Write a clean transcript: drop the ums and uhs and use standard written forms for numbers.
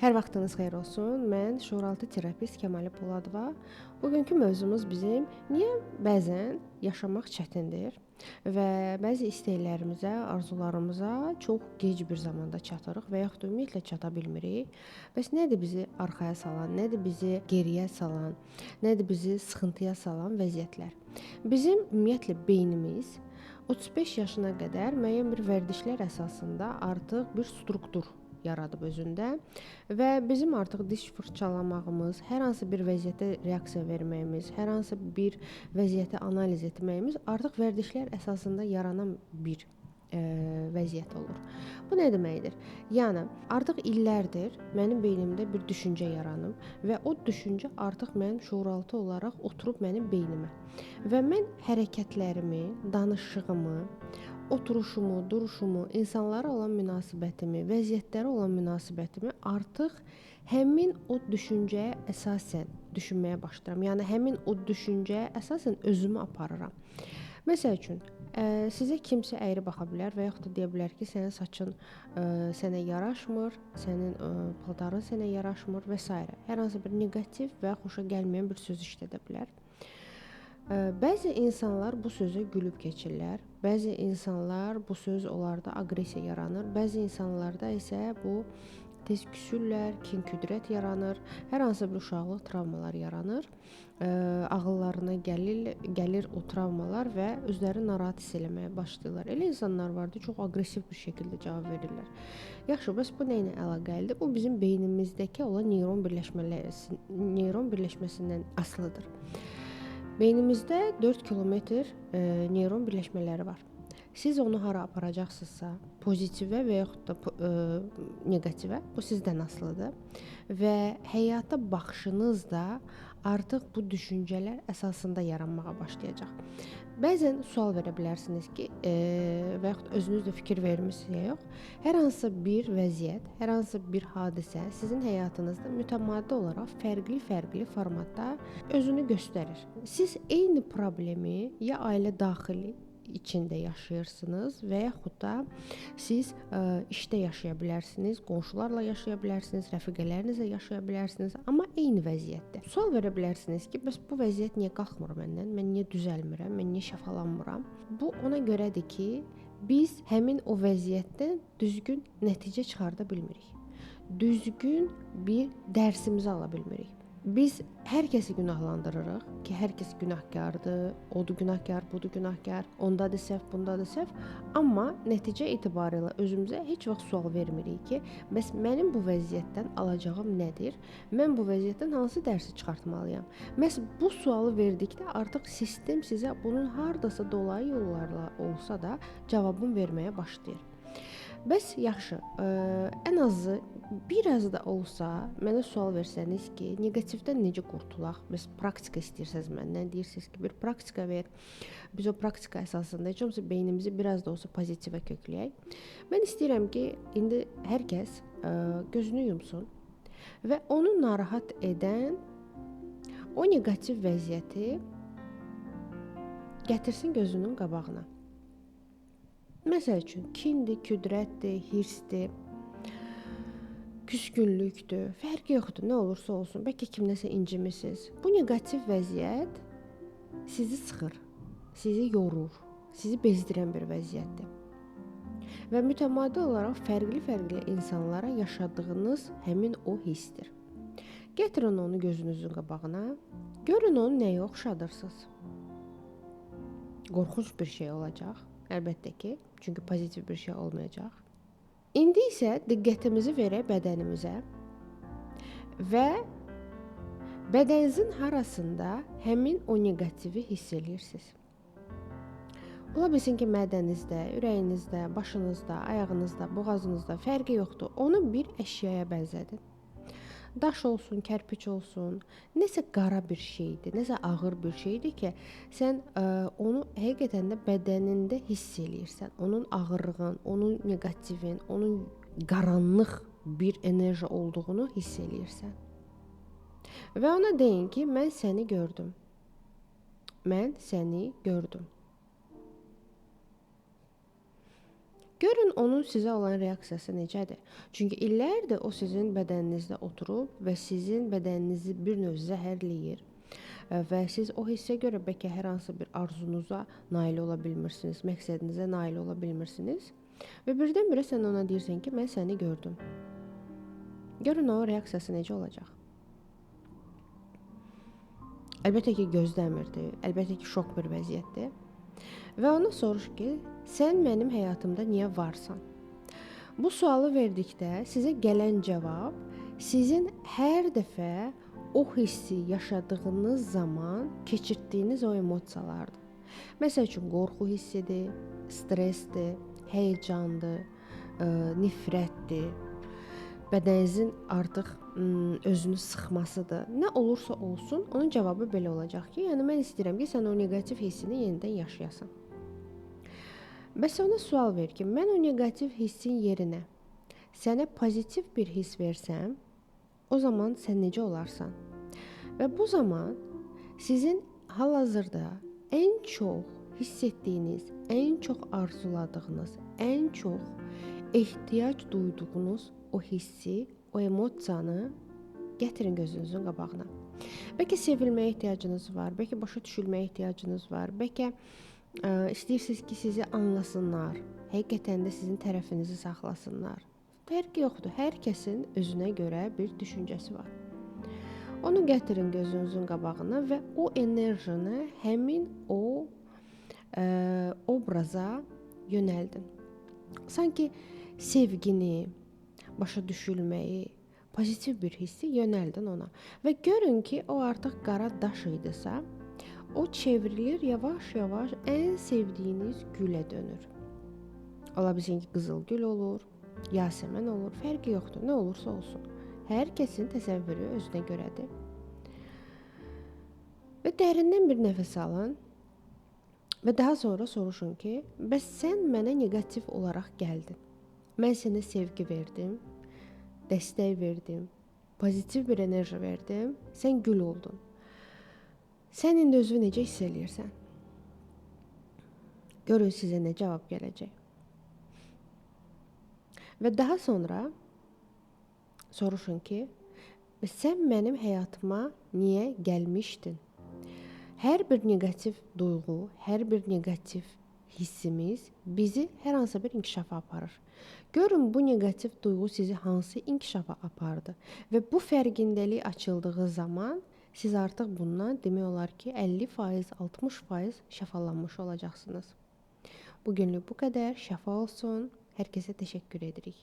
Hər vaxtınız xeyir olsun. Mən şuuraltı terapist Kəmalə Poladova. Bugünkü mövzumuz bizim niyə bəzən yaşamaq çətindir və bəzi istəklərimizə, arzularımıza çox gec bir zamanda çatırıq və yaxud da ümumiyyətlə çata bilmirik. Bəs nədir bizi arxaya salan, nədir bizi geriyə salan, nədir bizi sıxıntıya salan vəziyyətlər? Bizim ümumiyyətlə beynimiz 35 yaşına qədər müəyyən bir vərdişlər əsasında artıq bir struktur yaradıb özündə və bizim artıq diş fırçalamağımız, hər hansı bir vəziyyətə reaksiya verməyimiz, hər hansı bir vəziyyəti analiz etməyimiz artıq vərdişlər əsasında yaranan bir vəziyyət olur. Bu nə deməkdir? Yəni artıq illərdir mənim beynimdə bir düşüncə yaranıb və o düşüncə artıq mənim şuuraltı olaraq oturub mənim beynimə və mən hərəkətlərimi, danışığımı, oturuşumu, duruşumu, insanlara olan münasibətimi, vəziyyətlərə olan münasibətimi artıq həmin o düşüncəyə əsasən düşünməyə başlayıram. Yəni həmin o düşüncəyə əsasən özümü aparıram. Məsəl üçün, sizə kimsə əyri baxa bilər və yaxud da deyə bilər ki, sənin saçın sənə yaraşmır, sənin paltarın sənə yaraşmır və s. Hər hansı bir neqativ və xoşa gəlməyən bir söz işlədə bilər. Bəzi insanlar bu sözə gülüb keçirlər. Bəzi insanlar bu söz onlarda aqressiya yaranır. Bəzi insanlarda isə bu tez küsürlər, kin-küdrət yaranır. Hər hansı bir uşaqlıq travmalar yaranır. Ağıllarına gəlir o travmalar və özlərini narahat hiss eləməyə başlayırlar. Elə insanlar var ki, çox aqressiv bir şəkildə cavab verirlər. Yaxşı, bəs bu nə ilə əlaqəlidir? Bu bizim beynimizdəki olan neyron birləşməsindən asılıdır. Beynimizdə 4 kilometr neyron birləşmələri var. Siz onu hara aparacaqsınızsa, pozitivə və yaxud da neqativə, bu sizdən asılıdır və həyata baxışınız da artıq bu düşüncələr əsasında yaranmağa başlayacaq. Bəzən sual verə bilərsiniz ki, və yaxud özünüz də fikir vermisiniz ya yox, hər hansı bir vəziyyət, hər hansı bir hadisə sizin həyatınızda mütəmadi olaraq fərqli formatda özünü göstərir. Siz eyni problemi ya ailə daxili içində yaşayırsınız və yaxud da siz işdə yaşaya bilərsiniz, qonşularla yaşaya bilərsiniz, rəfiqələrinizlə yaşaya bilərsiniz, amma eyni vəziyyətdə. Sual verə bilərsiniz ki, bəs bu vəziyyət niyə qalxmır məndən? Mən niyə düzəlmirəm? Mən niyə şəfalanmıram? Bu ona görədir ki, biz həmin o vəziyyətdən düzgün nəticə çıxarda bilmirik. Düzgün bir dərsimizi ala bilmirik. Biz hər kəsi günahlandırırıq ki, hər kəs günahkardır, odur günahkar, budur günahkar, ondadır səhv, bundadır səhv. Amma nəticə etibarilə özümüzə heç vaxt sual vermirik ki, bəs mənim bu vəziyyətdən alacağım nədir? Mən bu vəziyyətdən hansı dərsi çıxartmalıyam? Məhz bu sualı verdikdə artıq sistem sizə bunun hardasa dolayı yollarla olsa da cavabını verməyə başlayır. Bəs yaxşı, ən azı biraz da olsa mənə sual versəniz ki, neqativdən necə qurtulaq? Bəs praktika istəyirsiniz məndən, deyirsiniz ki, bir praktika ver. Biz o praktika əsasında heç olmasa beynimizi biraz da olsa pozitivə kökləyək. Mən istəyirəm ki, indi hər kəs gözünü yumsun və onu narahat edən o neqativ vəziyyəti gətirsin gözünün qabağına. Məsəl üçün, kindir, küdrətdir, hirsdir, küskünlükdür, fərqi yoxdur, nə olursa olsun, bəlkə kimdəsə incimisiniz. Bu neqativ vəziyyət sizi sıxır, sizi yorur, sizi bezdirən bir vəziyyətdir. Və mütəmadi olaraq fərqli insanlara yaşadığınız həmin o hissdir. Gətirin onu gözünüzün qabağına, görün onu nəyə oxşadırsınız. Qorxunc bir şey olacaq, əlbəttə ki, çünki pozitiv bir şey olmayacaq. İndi isə diqqətimizi verək bədənimizə və bədəninizin harasında həmin o neqativi hiss edirsiniz. Ola bilsin ki, mədənizdə, ürəyinizdə, başınızda, ayağınızda, boğazınızda fərqi yoxdur. Onu bir əşyaya bənzədin. Daş olsun, kərpiç olsun, nəsə qara bir şeydir, nəsə ağır bir şeydir ki, sən onu həqiqətən də bədənində hiss eləyirsən. Onun ağırlığın, onun neqativin, onun qaranlıq bir enerji olduğunu hiss eləyirsən. Və ona deyin ki, mən səni gördüm. Mən səni gördüm. Görün onun sizə olan reaksiyası necədir? Çünki illərdir o sizin bədəninizdə oturub və sizin bədəninizi bir növ zəhərləyir. Və siz o hissə görə bəlkə hər hansı bir arzunuza nail ola bilmirsiniz, məqsədinizə nail ola bilmirsiniz. Və birdən-birə sən ona deyirsən ki, mən səni gördüm. Görün onun reaksiyası necə olacaq? Əlbəttə ki, gözləmirdi. Əlbəttə ki, şok bir vəziyyətdir. Və ona soruş ki, sən mənim həyatımda niyə varsan? Bu sualı verdikdə sizə gələn cavab sizin hər dəfə o hissi yaşadığınız zaman keçirdiyiniz o emosiyalardır. Məsəl üçün qorxu hissidir, stressdir, həyəcandır, nifrətdir, bədəninizin artıq özünü sıxmasıdır. Nə olursa olsun, onun cavabı belə olacaq ki, yəni mən istəyirəm ki, sən o neqativ hissini yenidən yaşayasan. Bəs ona sual ver ki, mən o neqativ hissin yerinə sənə pozitiv bir hiss versəm, o zaman sən necə olarsan? Və bu zaman sizin hal-hazırda ən çox hiss etdiyiniz, ən çox arzuladığınız, ən çox ehtiyac duyduğunuz o hissi, o emosiyanı gətirin gözünüzün qabağına. Bəlkə sevilməyə ehtiyacınız var, bəlkə başa düşülməyə ehtiyacınız var, bəlkə istəyirsiniz ki, sizi anlasınlar, həqiqətən də sizin tərəfinizi saxlasınlar. Fərqi yoxdur, hər kəsin özünə görə bir düşüncəsi var. Onu gətirin gözünüzün qabağına və o enerjini həmin o obraza yönəldin. Sanki sevgini, başa düşülməyi, pozitiv bir hissi yönəldin ona. Və görün ki, o artıq qara daş idisə, o çevrilir yavaş-yavaş ən sevdiyiniz gülə dönür. Ola bilsin ki, qızıl gül olur, yasəmən olur, fərqi yoxdur, nə olursa olsun. Hər kəsin təsəvvürü özünə görədir. Və dərindən bir nəfəs alın və daha sonra soruşun ki, bəs sən mənə neqativ olaraq gəldin. Mən sənə sevgi verdim, dəstək verdim, pozitiv bir enerji verdim, sən gül oldun. Sən indi özünü necə hiss eləyirsən? Görün sizə nə cavab gələcək. Və daha sonra soruşun ki, sən mənim həyatıma niyə gəlmişdin? Hər bir neqativ duyğu, hər bir neqativ hissimiz bizi hər hansı bir inkişafa aparır. Görün bu neqativ duyğu sizi hansı inkişafa apardı və bu fərqindəlik açıldığı zaman siz artıq bundan demək olar ki, 50%, 60% şəfalanmış olacaqsınız. Bugünlük bu qədər. Şəfa olsun. Hər kəsə təşəkkür edirik.